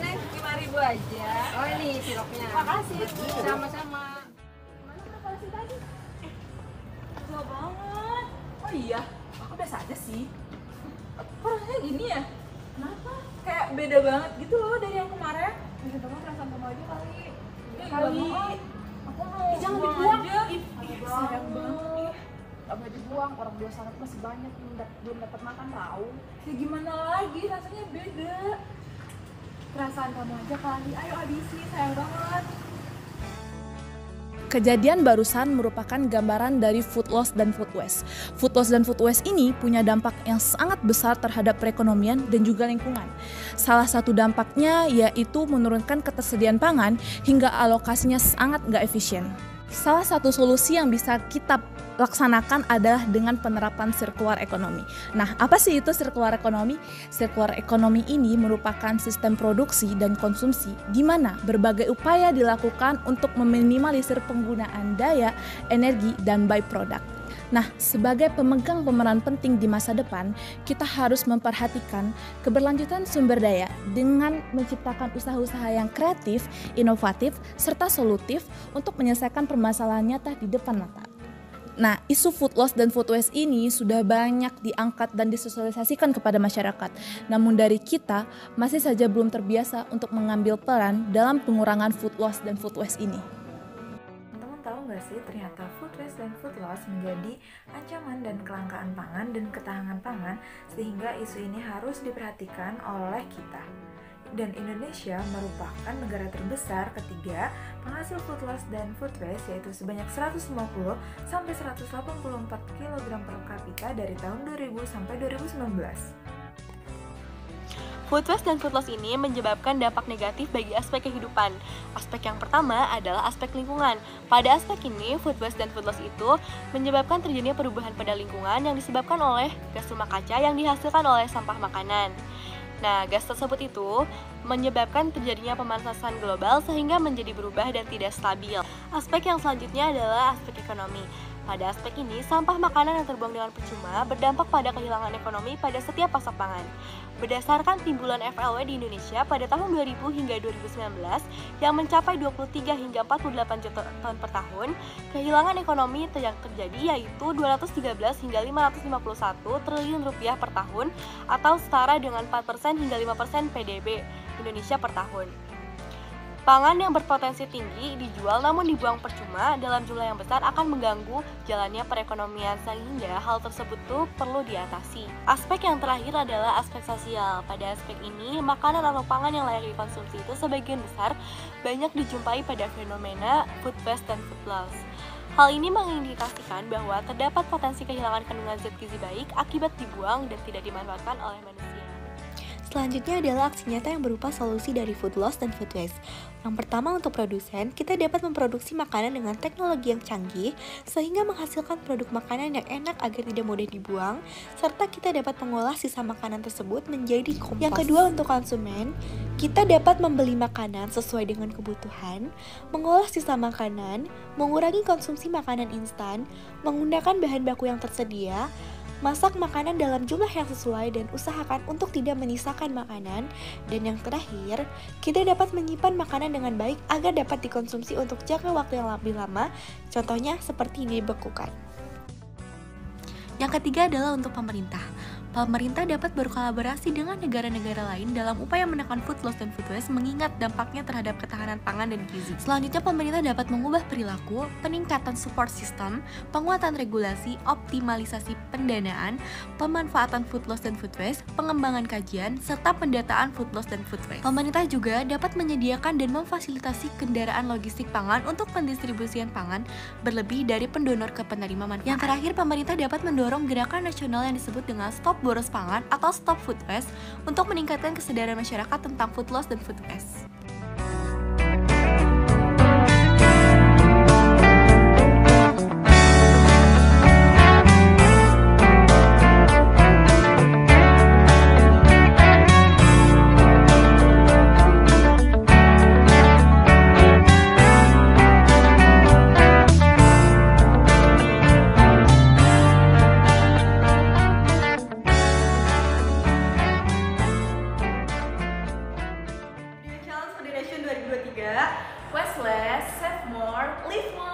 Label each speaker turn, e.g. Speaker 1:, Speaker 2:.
Speaker 1: Neng, 5.000 aja. Oh ini sirupnya.
Speaker 2: Makasih.
Speaker 1: Sama-sama.
Speaker 2: Mana kalkulasi tadi? Susah banget. Oh iya, aku biasa aja sih. Kok rasanya gini ya? Kenapa? Kayak beda banget gitu loh dari yang kemarin. Beda banget perasaan kamu aja kali. Kali. Aku mau.
Speaker 1: Jangan
Speaker 2: buang
Speaker 1: dibuang.
Speaker 2: aja.
Speaker 1: Sayang banget.
Speaker 2: Gak boleh dibuang, orang dua sangat masih banyak belum dapat makan tahu. Ya gimana lagi, rasanya beda. Perasaan kamu aja kali, ayo habisi, sayang banget.
Speaker 3: Kejadian barusan merupakan gambaran dari food loss dan food waste. Food loss dan food waste ini punya dampak yang sangat besar terhadap perekonomian dan juga lingkungan. Salah satu dampaknya yaitu menurunkan ketersediaan pangan hingga alokasinya sangat nggak efisien. Salah satu solusi yang bisa kita laksanakan adalah dengan penerapan sirkular ekonomi. Nah, apa sih itu sirkular ekonomi? Sirkular ekonomi ini merupakan sistem produksi dan konsumsi di mana berbagai upaya dilakukan untuk meminimalisir penggunaan daya, energi, dan byproduct. Nah, sebagai pemegang pemeran penting di masa depan, kita harus memperhatikan keberlanjutan sumber daya dengan menciptakan usaha-usaha yang kreatif, inovatif, serta solutif untuk menyelesaikan permasalahan nyata di depan mata. Nah, isu food loss dan food waste ini sudah banyak diangkat dan disosialisasikan kepada masyarakat. Namun dari kita masih saja belum terbiasa untuk mengambil peran dalam pengurangan food loss dan food waste ini.
Speaker 4: Teman-teman tahu nggak sih ternyata food waste dan food loss menjadi ancaman dan kelangkaan pangan dan ketahanan pangan, sehingga isu ini harus diperhatikan oleh kita. Dan Indonesia merupakan negara terbesar ketiga penghasil food loss dan food waste, yaitu sebanyak 150 sampai 184 kg per kapita dari tahun 2000 sampai 2019.
Speaker 5: Food waste dan food loss ini menyebabkan dampak negatif bagi aspek kehidupan. Aspek yang pertama adalah aspek lingkungan. Pada aspek ini, food waste dan food loss itu menyebabkan terjadinya perubahan pada lingkungan yang disebabkan oleh gas rumah kaca yang dihasilkan oleh sampah makanan. Nah, gas tersebut itu menyebabkan terjadinya pemanasan global sehingga menjadi berubah dan tidak stabil. Aspek yang selanjutnya adalah aspek ekonomi. Pada aspek ini, sampah makanan yang terbuang dengan percuma berdampak pada kehilangan ekonomi pada setiap pasok pangan. Berdasarkan timbulan FLW di Indonesia pada tahun 2000 hingga 2019 yang mencapai 23 hingga 48 juta ton per tahun, kehilangan ekonomi yang terjadi yaitu 213 hingga 551 triliun rupiah per tahun atau setara dengan 4% hingga 5% PDB Indonesia per tahun. Pangan yang berpotensi tinggi dijual namun dibuang percuma dalam jumlah yang besar akan mengganggu jalannya perekonomian, sehingga hal tersebut tuh perlu diatasi. Aspek yang terakhir adalah aspek sosial. Pada aspek ini, makanan atau pangan yang layak dikonsumsi itu sebagian besar banyak dijumpai pada fenomena food waste dan food loss. Hal ini mengindikasikan bahwa terdapat potensi kehilangan kandungan zat gizi baik akibat dibuang dan tidak dimanfaatkan oleh manusia.
Speaker 6: Selanjutnya adalah aksi nyata yang berupa solusi dari food loss dan food waste. Yang pertama, untuk produsen, kita dapat memproduksi makanan dengan teknologi yang canggih sehingga menghasilkan produk makanan yang enak agar tidak mudah dibuang, serta kita dapat mengolah sisa makanan tersebut menjadi kompos. Yang kedua, untuk konsumen, kita dapat membeli makanan sesuai dengan kebutuhan, mengolah sisa makanan, mengurangi konsumsi makanan instan, menggunakan bahan baku yang tersedia, masak makanan dalam jumlah yang sesuai, dan usahakan untuk tidak menyisakan makanan. Dan yang terakhir, kita dapat menyimpan makanan dengan baik agar dapat dikonsumsi untuk jangka waktu yang lebih lama, contohnya seperti dibekukan. Yang ketiga adalah untuk pemerintah. Pemerintah dapat berkolaborasi dengan negara-negara lain dalam upaya menekan food loss dan food waste mengingat dampaknya terhadap ketahanan pangan dan gizi. Selanjutnya, pemerintah dapat mengubah perilaku, peningkatan support system, penguatan regulasi, optimalisasi pendanaan, pemanfaatan food loss dan food waste, pengembangan kajian, serta pendataan food loss dan food waste. Pemerintah juga dapat menyediakan dan memfasilitasi kendaraan logistik pangan untuk pendistribusian pangan berlebih dari pendonor ke penerima manfaat. Yang terakhir, pemerintah dapat mendorong gerakan nasional yang disebut dengan Stop Boros Pangan atau Stop Food Waste untuk meningkatkan kesadaran masyarakat tentang food loss dan food waste.
Speaker 2: waste less, save more, live more.